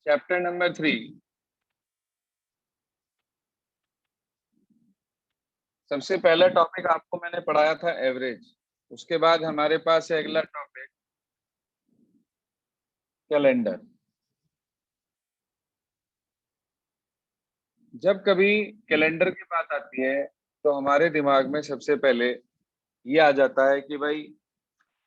Chapter number 3। सबसे पहला topic आपको मैंने पढ़ाया था एवरेज। उसके बाद हमारे पास है अगला टॉपिक कैलेंडर। जब कभी कैलेंडर की बात आती है तो हमारे दिमाग में सबसे पहले ये आ जाता है कि भाई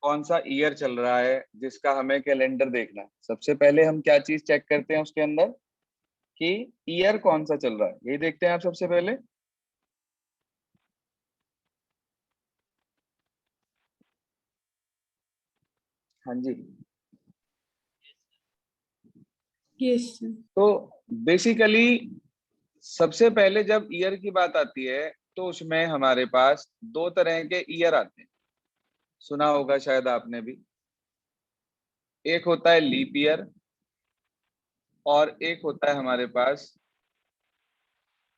कौन सा ईयर चल रहा है जिसका हमें कैलेंडर देखना है। सबसे पहले हम क्या चीज चेक करते हैं उसके अंदर कि ईयर कौन सा चल रहा है, यही देखते हैं आप सबसे पहले। हाँ जी। यस। तो बेसिकली सबसे पहले जब ईयर की बात आती है तो उसमें हमारे पास दो तरह के ईयर आते हैं, सुना होगा शायद आपने भी। एक होता है लीप ईयर और एक होता है हमारे पास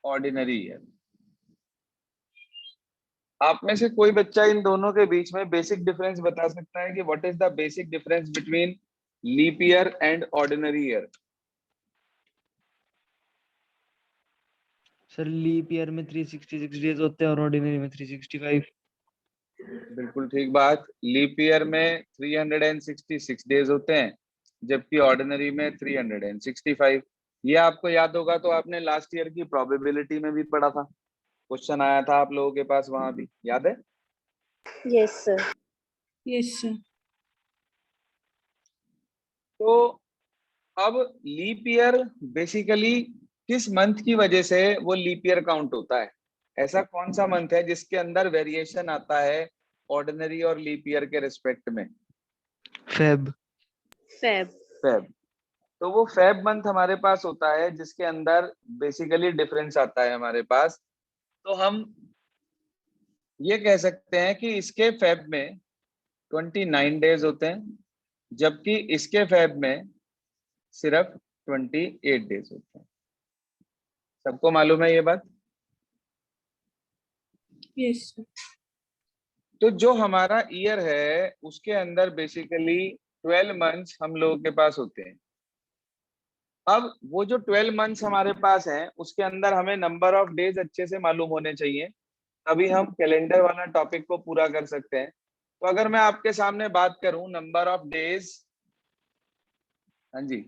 ऑर्डिनरी ईयर। आप में से कोई बच्चा इन दोनों के बीच में बेसिक डिफरेंस बता सकता है कि what is the basic difference between leap year and ordinary year? Sir leap year में 366 डेज होते हैं और ऑर्डिनरी में 365। बिल्कुल ठीक बात। लीप ईयर में 366 डेज होते हैं जबकि ऑर्डिनरी में 365। ये आपको याद होगा तो आपने लास्ट ईयर की प्रोबेबिलिटी में भी पढ़ा था, क्वेश्चन आया था आप लोगों के पास, वहां भी याद है? Yes sir. Yes sir. तो अब लीप ईयर बेसिकली किस मंथ की वजह से वो लीप ईयर काउंट होता है? ऐसा कौन सा मंथ है जिसके अंदर वेरिएशन आता है ऑर्डिनरी और लीप ईयर के रिस्पेक्ट में? फेब। फेब। फेब। तो वो फेब मंथ हमारे पास होता है जिसके अंदर बेसिकली डिफरेंस आता है हमारे पास। तो हम ये कह सकते हैं कि इसके फेब में 29 डेज होते हैं जबकि इसके फेब में सिर्फ 28 डेज होते हैं। सबको मालूम है ये बात? Yes sir. तो जो हमारा ईयर है उसके अंदर बेसिकली 12 मंथ्स हम लोगों के पास होते हैं। अब वो जो 12 मंथ्स हमारे पास हैं उसके अंदर हमें नंबर ऑफ डेज अच्छे से मालूम होने चाहिए, तभी हम कैलेंडर वाला टॉपिक को पूरा कर सकते हैं। तो अगर मैं आपके सामने बात करूं नंबर ऑफ डेज, हाँ जी,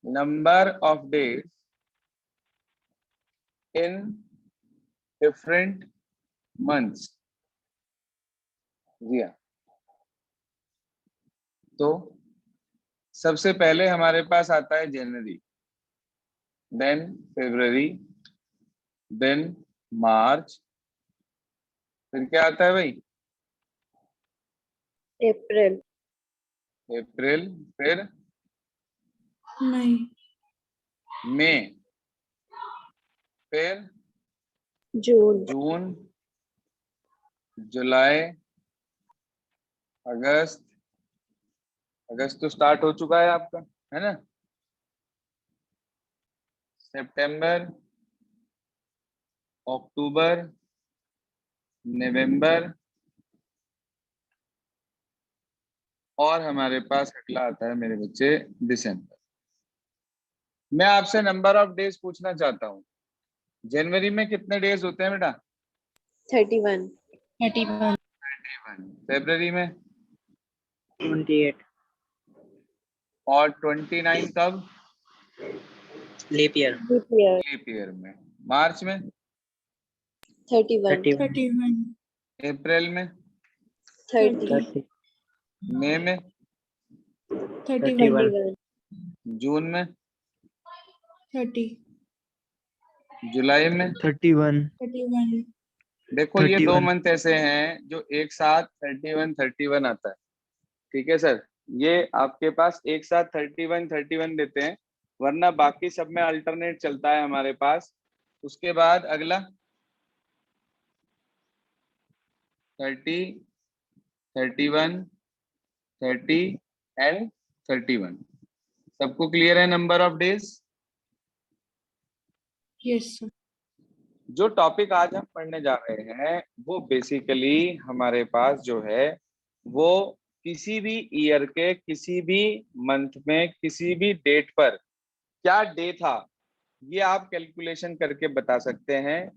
number of days in different months, जी हाँ। तो सबसे पहले हमारे पास आता है जनवरी, देन फरवरी, देन मार्च, फिर क्या आता है भाई? अप्रैल। अप्रैल, फिर मई। मई, फिर जून। जून, जुलाई, अगस्त, अगस्त तो स्टार्ट हो चुका है आपका, है ना? सितंबर, अक्टूबर, नवंबर, और हमारे पास अगला आता है मेरे बच्चे दिसंबर। मैं आपसे नंबर ऑफ डेज पूछना चाहता हूँ, जनवरी में कितने डेज होते हैं बेटा? 31। 31। 31। फरवरी में 28। और 29 कब? Leap year. Leap year. Leap year में। मार्च में 31। 31। अप्रैल में 30। 30। मई में 31। 31। जून में 30। जुलाई में 31। 31। देखो ये 31। दो मंथ ऐसे हैं जो एक साथ 31 आता है, ठीक है सर? ये आपके पास एक साथ 31 देते हैं, वरना बाकी सब में अल्टरनेट चलता है हमारे पास। उसके बाद अगला 30, 31, 30 एंड 31। सबको क्लियर है number of days? Yes sir. जो टॉपिक आज हम पढ़ने जा रहे हैं वो बेसिकली हमारे पास जो है वो किसी भी ईयर के किसी भी मंथ में किसी भी डेट पर क्या डे था, ये आप कैलकुलेशन करके बता सकते हैं,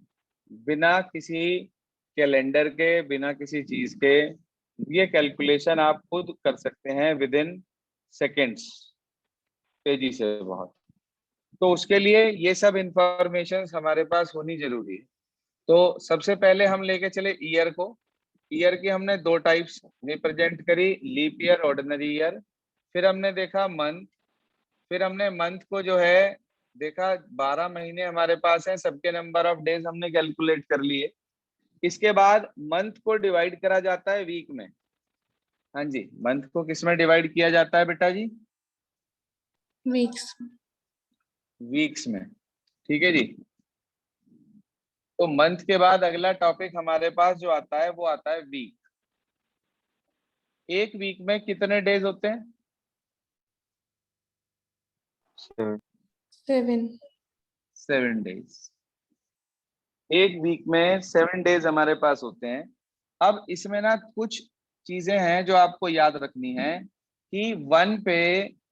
बिना किसी कैलेंडर के, बिना किसी चीज के। ये कैलकुलेशन आप खुद कर सकते हैं विद इन सेकेंड्स, तेजी से बहुत। तो उसके लिए ये सब इंफॉर्मेशन हमारे पास होनी जरूरी है। तो सबसे पहले हम लेके चले ईयर को। ईयर की हमने दो टाइप्स रिप्रेजेंट करी, लीप ईयर, ऑर्डिनरी ईयर। फिर हमने देखा मंथ, फिर हमने मंथ को जो है देखा 12 महीने हमारे पास हैं, सबके नंबर ऑफ डेज हमने कैलकुलेट कर लिए। इसके बाद मंथ को डिवाइड करा जाता है वीक में। हाँ जी, मंथ को किस में डिवाइड किया जाता है बेटा जी? वीक्स। वीक्स में। ठीक है जी। तो मंथ के बाद अगला टॉपिक हमारे पास जो आता है वो आता है वीक। एक वीक में कितने डेज होते हैं? 7। 7 डेज। एक वीक में 7 डेज हमारे पास होते हैं। अब इसमें ना कुछ चीजें हैं जो आपको याद रखनी है कि 1 पे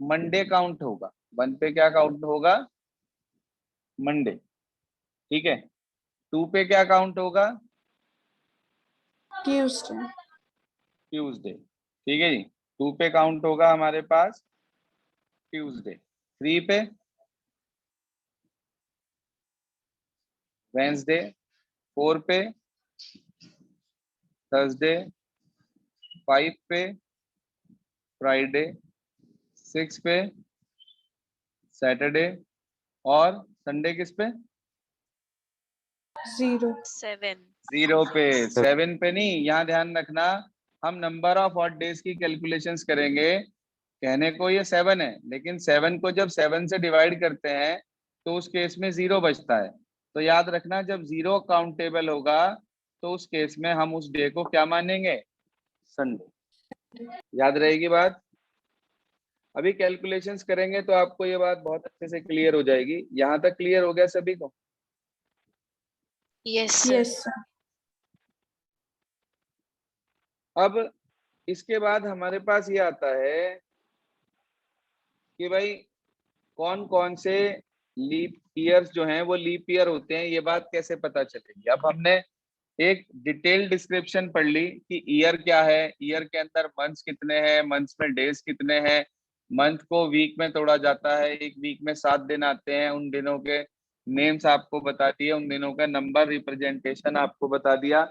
मंडे काउंट होगा। 1 पे क्या काउंट होगा? मंडे। ठीक है। 2 पे क्या काउंट होगा? ट्यूसडे। ट्यूसडे। ठीक है जी। 2 पे काउंट होगा हमारे पास ट्यूसडे। 3 पे वेंसडे। 4 पे थर्सडे। 5 पे फ्राइडे। 6 पे सैटरडे। और संडे किस पे? 0। 0 पे। 7 पे नहीं, यहाँ ध्यान रखना, हम नंबर ऑफ ऑड डेज की कैलकुलेशंस करेंगे। कहने को ये 7 है, लेकिन 7 को जब 7 से डिवाइड करते हैं तो उस केस में 0 बचता है। तो याद रखना, जब 0 काउंटेबल होगा तो उस केस में हम उस डे को क्या मानेंगे? संडे। याद रहेगी बात? अभी कैलकुलेशंस करेंगे तो आपको ये बात बहुत अच्छे से क्लियर हो जाएगी। यहाँ तक क्लियर हो गया सभी को? Yes sir. अब इसके बाद हमारे पास ये आता है कि भाई कौन कौन से लीप ईयर्स जो हैं वो लीप ईयर होते हैं, ये बात कैसे पता चलेगी। अब हमने एक डिटेल डिस्क्रिप्शन पढ़ ली कि ईयर क्या है, ईयर के अंदर मंथ्स कितने हैं, मंथ्स में डेज कितने हैं, मंथ को वीक में तोड़ा जाता है, एक वीक में 7 दिन आते हैं, उन दिनों के नेम्स आपको बता दिए, उन दिनों का नंबर रिप्रेजेंटेशन आपको बता दिया।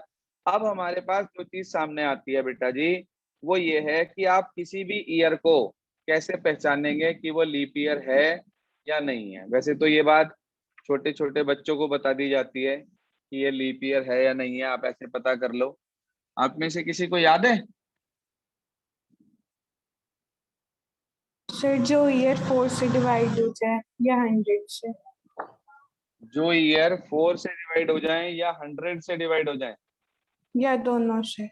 अब हमारे पास जो चीज सामने आती है बेटा जी, वो ये है कि आप किसी भी ईयर को कैसे पहचानेंगे कि वो लीप ईयर है या नहीं है। वैसे तो ये बात छोटे छोटे बच्चों को बता दी जाती है कि ये लीप ईयर है या नहीं है, आप ऐसे पता कर लो। आप में से किसी को याद है? सर जो ईयर 4 से डिवाइड हो जाए या 100 से। जो ईयर 4 से डिवाइड हो जाए या 100 से डिवाइड हो जाए? या दोनों से।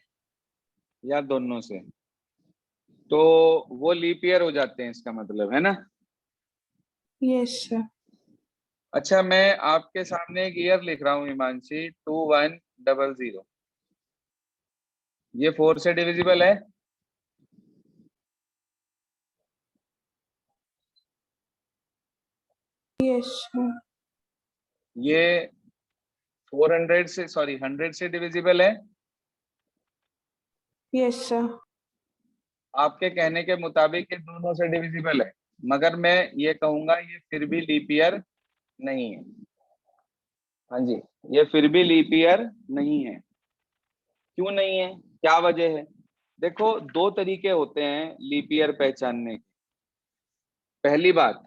या दोनों से। तो वो लीप ईयर हो जाते हैं, इसका मतलब है ना। Yes sir. अच्छा, मैं आपके सामने एक ईयर लिख रहा हूँ हिमांशी, 2100। ये 4 से डिविजिबल है? Yes sir. ये 400 से, सॉरी 100 से डिविजिबल है? Yes sir. आपके कहने के मुताबिक ये दोनों से डिविजिबल है, मगर मैं ये कहूंगा ये फिर भी लीप ईयर नहीं है। हाँ जी, ये फिर भी लीप ईयर नहीं है। क्यों नहीं है, क्या वजह है? देखो, दो तरीके होते हैं लीप ईयर पहचानने के। पहली बात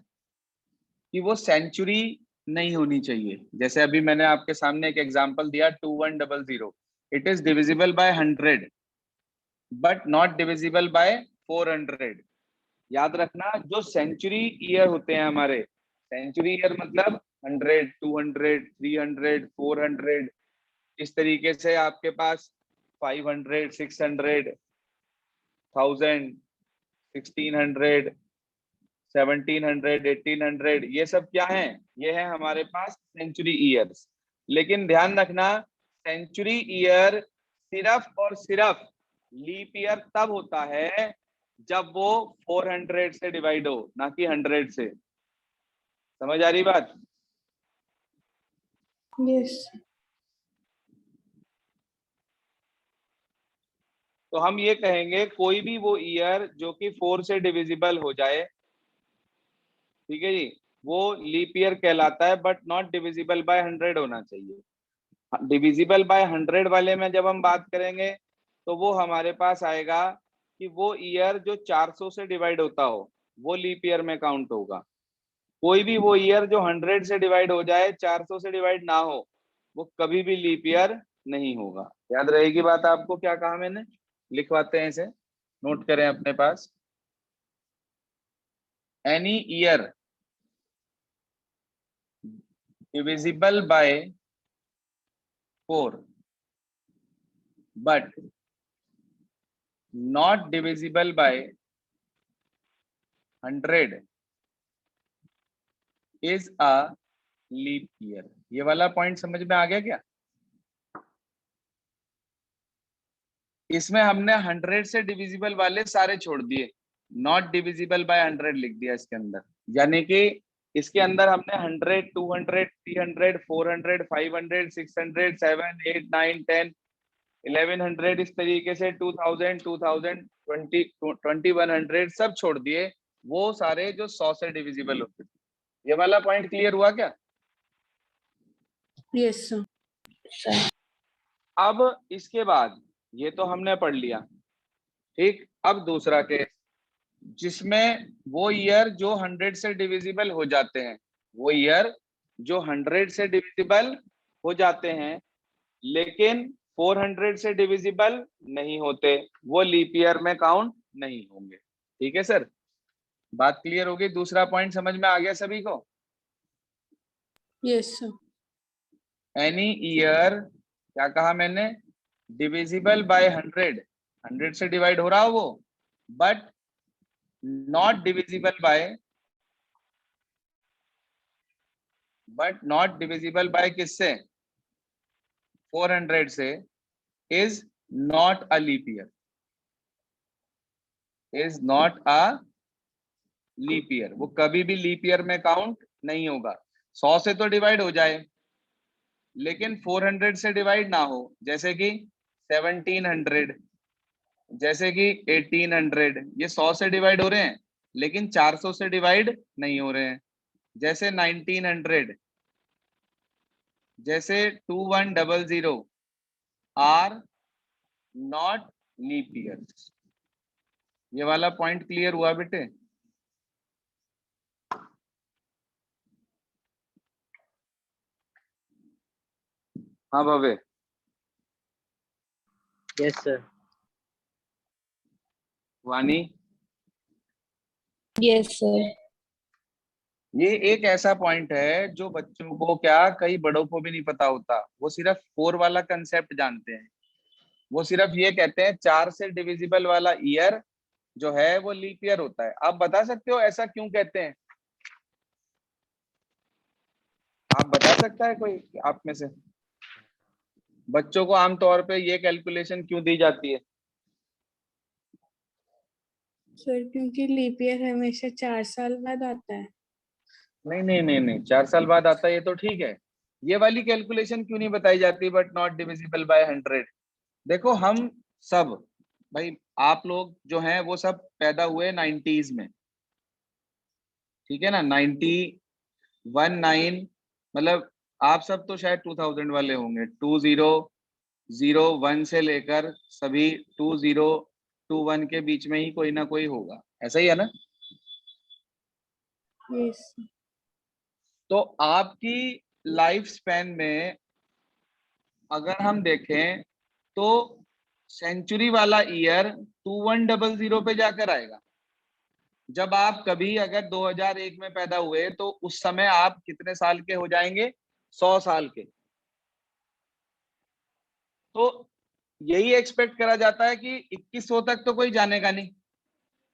कि वो सेंचुरी नहीं होनी चाहिए। जैसे अभी मैंने आपके सामने एक एग्जांपल दिया 2100, it is divisible by 100 but not divisible by 400। याद रखना, जो सेंचुरी ईयर होते हैं हमारे, सेंचुरी ईयर मतलब 100, 200, 300, 400, इस तरीके से आपके पास 500, 600, 1000, 1600, 1700, 1800, ये सब क्या है? ये है हमारे पास सेंचुरी ईयर्स। लेकिन ध्यान रखना, सेंचुरी ईयर सिर्फ और सिर्फ लीप ईयर तब होता है जब वो 400 से डिवाइड हो, ना कि 100 से। समझ आ रही बात? Yes. तो हम ये कहेंगे कोई भी वो ईयर जो कि 4 से डिविजिबल हो जाए, ठीक है जी, वो लीप ईयर कहलाता है, बट नॉट डिविजिबल बाय 100 होना चाहिए। डिविजिबल बाय 100 वाले में जब हम बात करेंगे तो वो हमारे पास आएगा कि वो ईयर जो 400 से डिवाइड होता हो वो लीप ईयर में काउंट होगा। कोई भी वो ईयर जो 100 से डिवाइड हो जाए, 400 से डिवाइड ना हो, वो कभी भी लीप ईयर नहीं होगा। याद रहेगी बात आपको? क्या कहा मैंने? लिखवाते हैं इसे, नोट करें अपने पास। Any year divisible by 4 but not divisible by 100 is a leap year। ये वाला पॉइंट समझ में आ गया क्या? इसमें हमने 100 से डिविजिबल वाले सारे छोड़ दिए, नॉट डिविजिबल बाय 100 लिख दिया इसके अंदर। यानी कि इसके अंदर हमने 100, 200, 300, 400, 500, 600, 7, 8, 9, 10, 1100 इस तरीके से 2000, 2000, 20, 2100 सब छोड़ दिए, वो सारे जो 100 से डिविजिबल होते थे। ये वाला पॉइंट क्लियर हुआ क्या? Yes, sir. अब इसके बाद ये तो हमने पढ़ लिया, ठीक। अब दूसरा केस जिसमें वो ईयर जो 100 से डिविजिबल हो जाते हैं, वो ईयर जो 100 से डिविजिबल हो जाते हैं लेकिन 400 से डिविजिबल नहीं होते, वो लीप ईयर में काउंट नहीं होंगे। ठीक है सर, बात क्लियर हो गई? दूसरा पॉइंट समझ में आ गया सभी को? Yes, sir. एनी ईयर, क्या कहा मैंने? डिविजिबल बाय 100, 100 से डिवाइड हो रहा हो वो, बट नॉट डिविजिबल बाय किससे? 400 से, is not a leap year, is not a leap year. वो कभी भी लीप ईयर में काउंट नहीं होगा। 100 से तो डिवाइड हो जाए लेकिन 400 से डिवाइड ना हो, जैसे कि 1700, जैसे कि 1800, ये 100 से डिवाइड हो रहे हैं लेकिन 400 से डिवाइड नहीं हो रहे हैं। जैसे 1900, जैसे 2100 आर नॉट लीप ईयर। ये वाला पॉइंट क्लियर हुआ बेटे? हाँ भवे। Yes, sir. वानी, Yes, sir. ये एक ऐसा पॉइंट है जो बच्चों को क्या, कई बड़ों को भी नहीं पता होता। वो सिर्फ 4 वाला कंसेप्ट जानते हैं। वो सिर्फ ये कहते हैं 4 से डिविजिबल वाला ईयर जो है वो लीप ईयर होता है। आप बता सकते हो ऐसा क्यों कहते हैं? आप बता सकता है कोई आप में से? बच्चों को आमतौर पे ये कैलकुलेशन क्यों दी जाती है? सर क्योंकि लीप ईयर हमेशा 4 साल बाद आता है। नहीं नहीं नहीं नहीं, 4 साल बाद आता है ये तो ठीक है। ये वाली कैलकुलेशन क्यों नहीं बताई जाती, बट नॉट डिविजिबल बाय 100? देखो हम सब भाई, आप लोग जो हैं वो सब पैदा हुए 90s में, ठीक है ना? 19 मतलब आप सब तो शायद 2000 वाले होंगे। 2001 से लेकर सभी 2021 के बीच में ही कोई ना कोई होगा, ऐसा ही है ना? Yes. तो आपकी लाइफ स्पैन में अगर हम देखें तो सेंचुरी वाला ईयर 2100 पे जाकर आएगा। जब आप कभी अगर 2001 में पैदा हुए तो उस समय आप कितने साल के हो जाएंगे? 100 साल के। तो यही एक्सपेक्ट करा जाता है कि 2100 तक तो कोई जानेगा नहीं।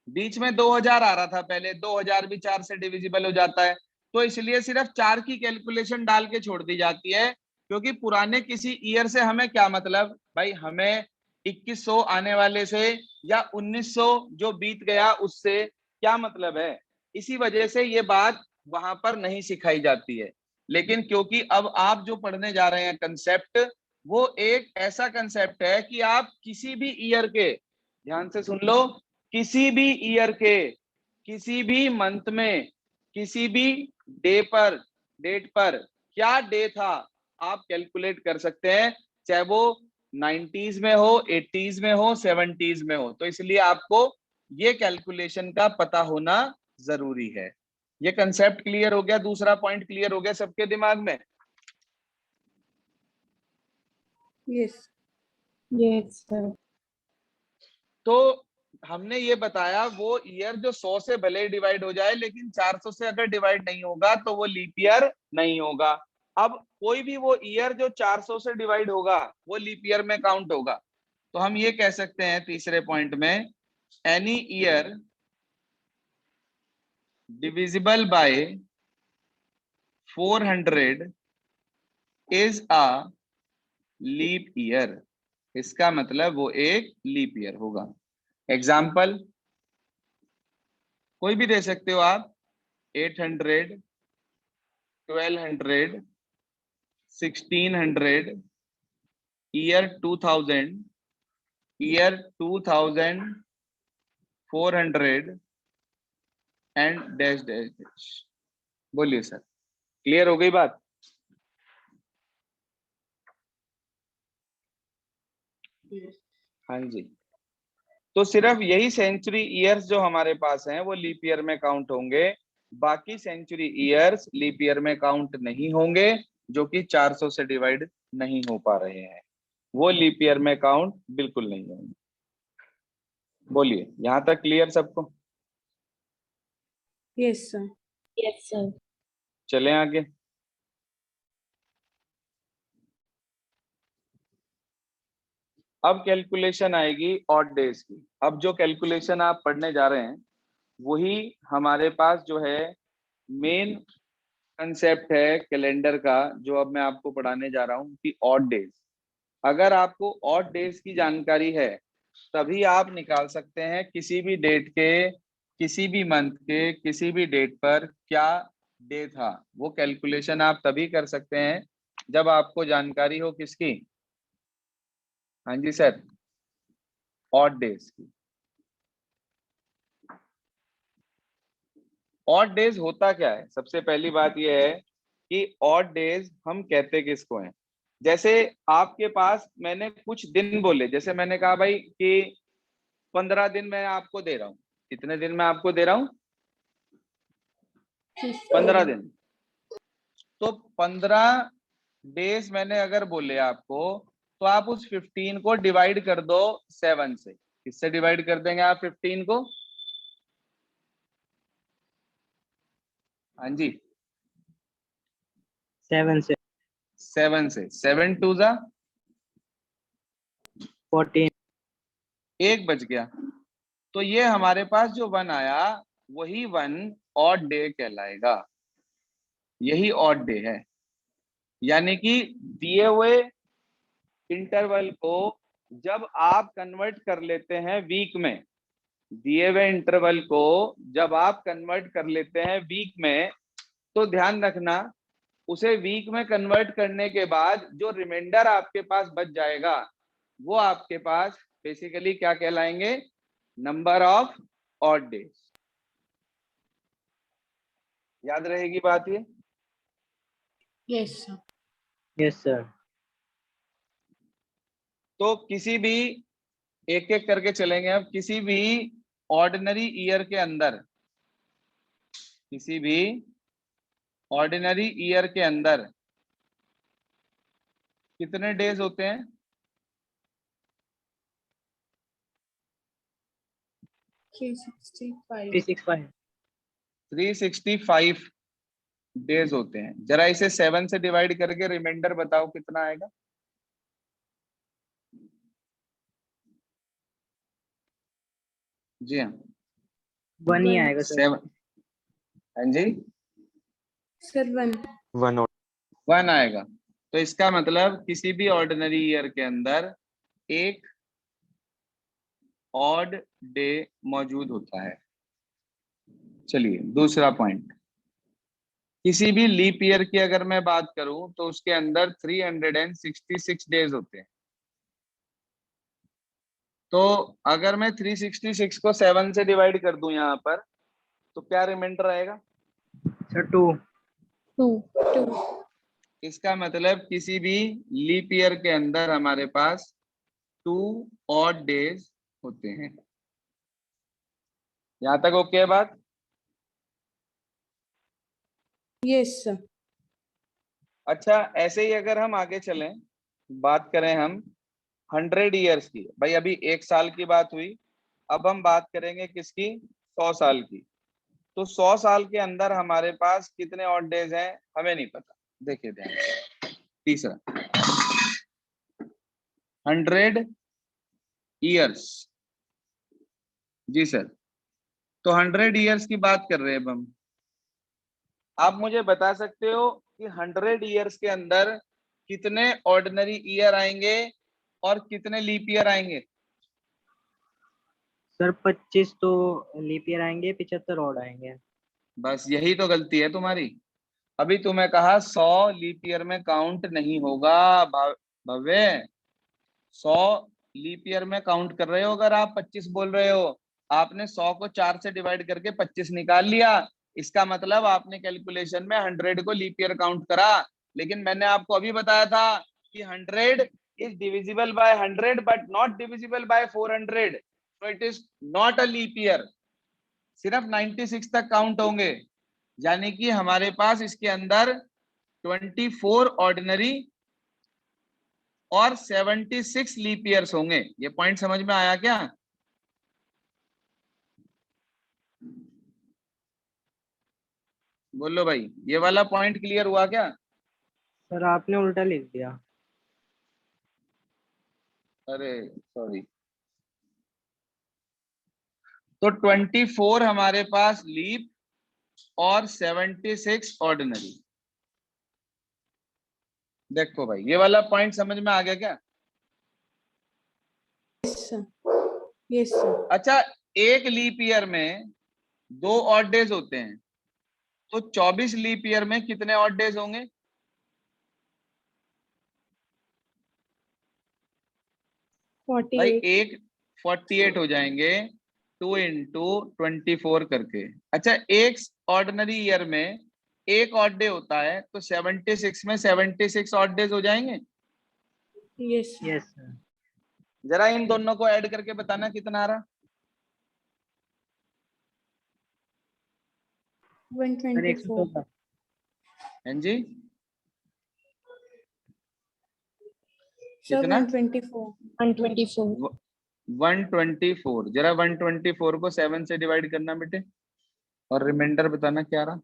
बीच में 2000 आ रहा था पहले, 2000 भी 4 से डिविजिबल हो जाता है, तो इसलिए सिर्फ 4 की कैलकुलेशन डाल के छोड़ दी जाती है। क्योंकि पुराने किसी ईयर से हमें क्या मतलब भाई, हमें 2100 आने वाले से या 1900 जो बीत गया उससे क्या मतलब है। इसी वजह से ये बात वहां पर नहीं सिखाई जाती है। लेकिन क्योंकि अब आप जो पढ़ने जा रहे हैं कंसेप्ट, वो एक ऐसा कंसेप्ट है कि आप किसी भी ईयर के, ध्यान से सुन लो, किसी भी ईयर के किसी भी मंथ में किसी भी डेट पर क्या डे था आप कैलकुलेट कर सकते हैं, चाहे वो 90s में हो, 80s में हो, 70s में हो। तो इसलिए आपको ये कैलकुलेशन का पता होना जरूरी है। ये कंसेप्ट क्लियर हो गया, दूसरा पॉइंट क्लियर हो गया सबके दिमाग में? यस। Yes sir. तो हमने ये बताया वो ईयर जो 100 से भले डिवाइड हो जाए, लेकिन 400 से अगर डिवाइड नहीं होगा तो वो लीप ईयर नहीं होगा। अब कोई भी वो ईयर जो 400 से डिवाइड होगा वो लीप ईयर में काउंट होगा। तो हम ये कह सकते हैं तीसरे पॉइंट में, any year divisible by 400 is a leap year. इसका मतलब वो एक लीप ईयर होगा। एग्जाम्पल कोई भी दे सकते हो आप, 800, 1200, 1600, year 2000, year 2400 and dash dash dash. बोलिए सर, क्लियर हो गई बात? हाँ जी। तो सिर्फ यही सेंचुरी ईयर्स जो हमारे पास हैं वो लीप ईयर में काउंट होंगे, बाकी सेंचुरी ईयर्स लीप ईयर में काउंट नहीं होंगे, जो कि 400 से डिवाइड नहीं हो पा रहे हैं, वो लीप ईयर में काउंट बिल्कुल नहीं होंगे। बोलिए, यहां तक क्लियर सबको? Yes sir. Yes sir. चलें आगे। अब कैलकुलेशन आएगी ऑड डेज की। अब जो कैलकुलेशन आप पढ़ने जा रहे हैं वही हमारे पास जो है मेन कंसेप्ट है कैलेंडर का, जो अब मैं आपको पढ़ाने जा रहा हूँ कि ऑड डेज। अगर आपको ऑड डेज की जानकारी है तभी आप निकाल सकते हैं किसी भी डेट के, किसी भी मंथ के, किसी भी डेट पर क्या डे था। वो कैलकुलेशन आप तभी कर सकते हैं जब आपको जानकारी हो किसकी? हाँ जी सर, ऑड डेज की। ऑड डेज होता क्या है? सबसे पहली बात यह है कि ऑड डेज हम कहते किसको हैं। जैसे आपके पास मैंने कुछ दिन बोले, जैसे मैंने कहा भाई कि 15 दिन मैं आपको दे रहा हूँ। कितने दिन मैं आपको दे रहा हूँ? 15 दिन। तो 15 डेज मैंने अगर बोले आपको, तो आप उस 15 को डिवाइड कर दो 7 से। किससे डिवाइड कर देंगे आप 15 को? हाँ जी, 7 से 7 से। 7 2 जा 14। एक बच गया। तो ये हमारे पास जो 1 आया वही 1 ऑड डे कहलाएगा। यही ऑड डे है। यानी कि दिए हुए इंटरवल को जब आप कन्वर्ट कर लेते हैं वीक में, दिए हुए इंटरवल को जब आप कन्वर्ट कर लेते हैं वीक में, तो ध्यान रखना उसे वीक में कन्वर्ट करने के बाद जो रिमाइंडर आपके पास बच जाएगा वो आपके पास बेसिकली क्या कहलाएंगे? Number of odd days. याद रहेगी बात ये? Yes sir. Yes sir. तो किसी भी, एक एक करके चलेंगे अब, किसी भी ऑर्डिनरी ईयर के अंदर, किसी भी ऑर्डिनरी ईयर के अंदर कितने डेज होते हैं? 365। 365। 365 डेज होते हैं। जरा इसे 7 से डिवाइड करके रिमाइंडर बताओ कितना आएगा? जी हाँ, 1 ही आएगा सर। 7। हाँ जी, सर 1। 1 आएगा। तो इसका मतलब किसी भी ऑर्डिनरी ईयर के अंदर एक ऑड डे मौजूद होता है। चलिए दूसरा पॉइंट, किसी भी लीप ईयर की अगर मैं बात करूं तो उसके अंदर 366 डेज होते हैं। तो अगर मैं 366 को 7 से डिवाइड कर दूं यहाँ पर, तो क्या रिमाइंडर आएगा? सर 2। 2. 2. इसका मतलब किसी भी लीप ईयर के अंदर हमारे पास 2 ऑड डेज होते हैं। यहाँ तक ओके है बात? Yes, sir. अच्छा, ऐसे ही अगर हम आगे चलें, बात करें हम 100 ईयर्स की, भाई अभी 1 साल की बात हुई, अब हम बात करेंगे किसकी? 100 साल की। तो 100 साल के अंदर हमारे पास कितने ऑड डेज हैं हमें नहीं पता। देखिए ध्यान से। तीसरा 100 ईयर्स, जी सर। तो 100 ईयर्स की बात कर रहे हैं अब हम। आप मुझे बता सकते हो कि 100 ईयर्स के अंदर कितने ऑर्डिनरी ईयर आएंगे और कितने लीप ईयर आएंगे? सर 25 तो लीप ईयर आएंगे, 75 और आएंगे। बस यही तो गलती है तुम्हारी। अभी तुम्हें कहा 100 लीप ईयर में काउंट नहीं होगा भव्य। 100 लीप ईयर में काउंट कर रहे हो अगर आप 25 बोल रहे हो। आपने 100 को 4 से डिवाइड करके 25 निकाल लिया, इसका मतलब आपने कैलकुलेशन में 100 को लीप ईयर काउंट करा। लेकिन मैंने आपको अभी बताया था कि 100 is divisible by 100 but not divisible by 400, so it is not a leap year. सिर्फ 96 तक काउंट होंगे, यानी कि हमारे पास इसके अंदर 24 ऑर्डिनरी और 76 लीप ईयर्स होंगे। ये पॉइंट समझ में आया क्या? बोलो भाई, ये वाला पॉइंट क्लियर हुआ क्या? सर आपने उल्टा लिख दिया। अरे सॉरी। तो 24 हमारे पास लीप और 76 ऑर्डिनरी। देखो भाई, ये वाला पॉइंट समझ में आ गया क्या? Yes, sir. Yes, sir. अच्छा, एक लीप ईयर में 2 ऑड डेज होते हैं, तो 24 लीप ईयर में कितने ऑड डेज होंगे? भाई 48. एक 48 हो जाएंगे 2 इंटू 24 करके। अच्छा, एक ऑर्डिनरी ईयर में एक ऑड डे होता है, तो 76 में 76 ऑड डेज हो जाएंगे। Yes, sir. Yes sir. जरा इन दोनों को ऐड करके बताना कितना आ रहा। सर 124. 114। हैं जी? Sir, कितना? 124. 124. 124। जरा 124 को 7 से डिवाइड करना बेटे, और रिमाइंडर बताना क्या रहा।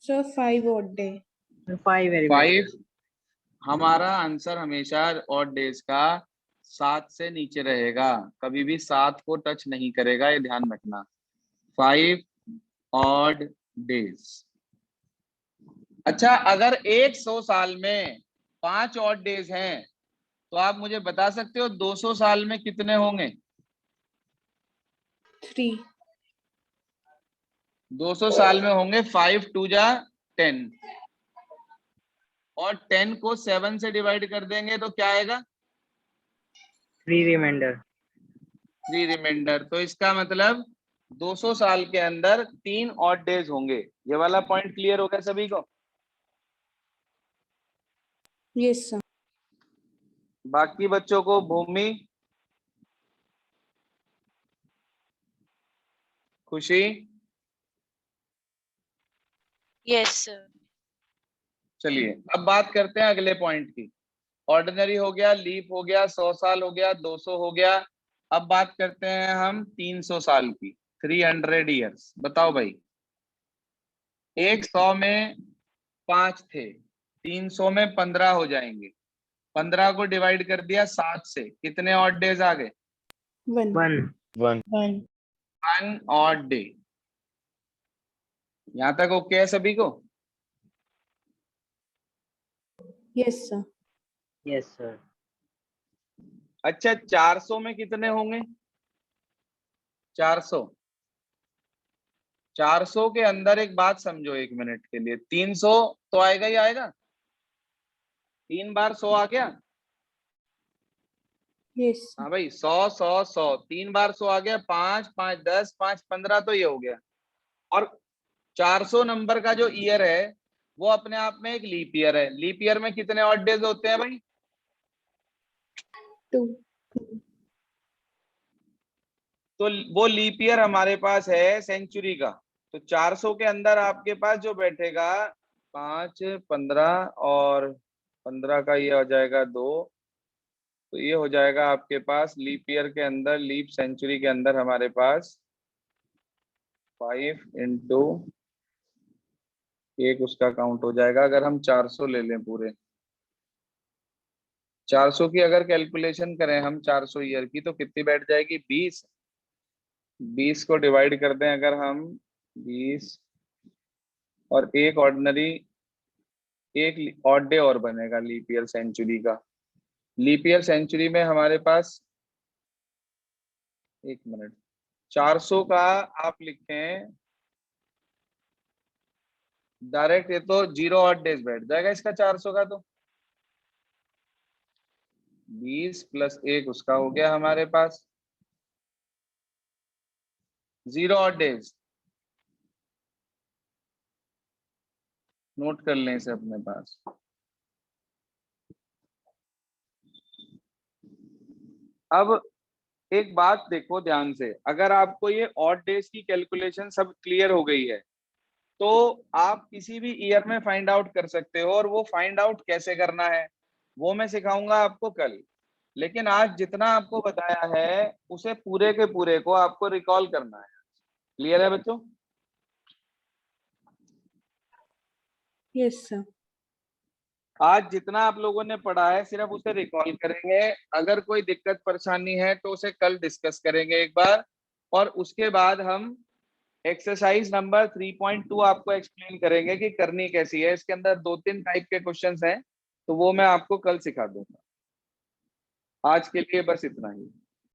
Sir, 5 odd day. 5 वेरी 5। हमारा आंसर हमेशा ऑड डेज का 7 से नीचे रहेगा, कभी भी 7 को टच नहीं करेगा, ये ध्यान रखना। 5 ऑड डेज। अच्छा, अगर 100 साल में 5 ऑड डेज हैं, तो आप मुझे बता सकते हो 200 साल में कितने होंगे? 3. 200 साल में होंगे 5 2 जा 10, और 10 को 7 से डिवाइड कर देंगे तो क्या आएगा? 3 रिमाइंडर। 3 रिमाइंडर। तो इसका मतलब 200 साल के अंदर 3 ऑड डेज होंगे। ये वाला पॉइंट क्लियर हो गया सभी को? Yes, sir. बाकी बच्चों को भूमि, खुशी, Yes, sir. चलिए अब बात करते हैं अगले पॉइंट की। ऑर्डिनरी हो गया, लीप हो गया, 100 साल हो गया, 200 हो गया। अब बात करते हैं हम 300 साल की, 300 ईयर्स। बताओ भाई, 100 में 5 थे, 300 में 15 हो जाएंगे। 15 को डिवाइड कर दिया 7 से, कितने ऑड डेज आ गए? 1. 1। 1. 1 ऑड डे। यहां तक ओके है सभी को? Yes, sir. Yes sir. अच्छा 400 में कितने होंगे? 400 400 के अंदर एक बात समझो 1 मिनट के लिए, 300 तो आएगा ही आएगा। 3 बार 100 आ गया। यस हाँ भाई 100 3 बार 100 आ गया। 5 5 10 5 15 तो ये हो गया। और 400 नंबर का जो ईयर है वो अपने आप में एक लीप ईयर है। लीप ईयर में कितने ऑड डेज होते हैं भाई? 2 तो वो लीप ईयर हमारे पास है सेंचुरी का। तो 400 के अंदर आपके पास जो बैठेगा 5 15 और 15 का ये हो जाएगा 2। तो ये हो जाएगा आपके पास लीप ईयर के अंदर, लीप सेंचुरी के अंदर हमारे पास 5 इंटू एक उसका काउंट हो जाएगा। अगर हम 400 ले लें पूरे, 400 की अगर कैलकुलेशन करें हम 400 ईयर की, तो कितनी बैठ जाएगी? 20। 20 को डिवाइड कर दें अगर हम, 20 और एक ऑर्डिनरी, एक ऑड डे और बनेगा लीप ईयर सेंचुरी का। लीप ईयर सेंचुरी में हमारे पास, एक मिनट, 400 का आप लिखें डायरेक्ट, ये तो 0 ऑड डेज बैठ जाएगा इसका 400 का। तो 20 प्लस 1 उसका हो गया हमारे पास 0 ऑड डेज। नोट कर लें इसे अपने पास। अब एक बात देखो ध्यान से, अगर आपको ये ऑड डेज की कैलकुलेशन सब क्लियर हो गई है तो आप किसी भी ईयर में फाइंड आउट कर सकते हो। और वो फाइंड आउट कैसे करना है वो मैं सिखाऊंगा आपको कल। लेकिन आज जितना आपको बताया है उसे पूरे के पूरे को आपको रिकॉल करना है। क्लियर है बच्चों? यस सर आज जितना आप लोगों ने पढ़ा है सिर्फ उसे रिकॉल करेंगे। अगर कोई दिक्कत परेशानी है तो उसे कल डिस्कस करेंगे एक बार। और उसके बाद हम एक्सरसाइज नंबर 3.2 आपको एक्सप्लेन करेंगे कि करनी कैसी है। इसके अंदर 2-3 टाइप के क्वेश्चंस हैं, तो वो मैं आपको कल सिखा दूंगा। आज के लिए बस इतना ही।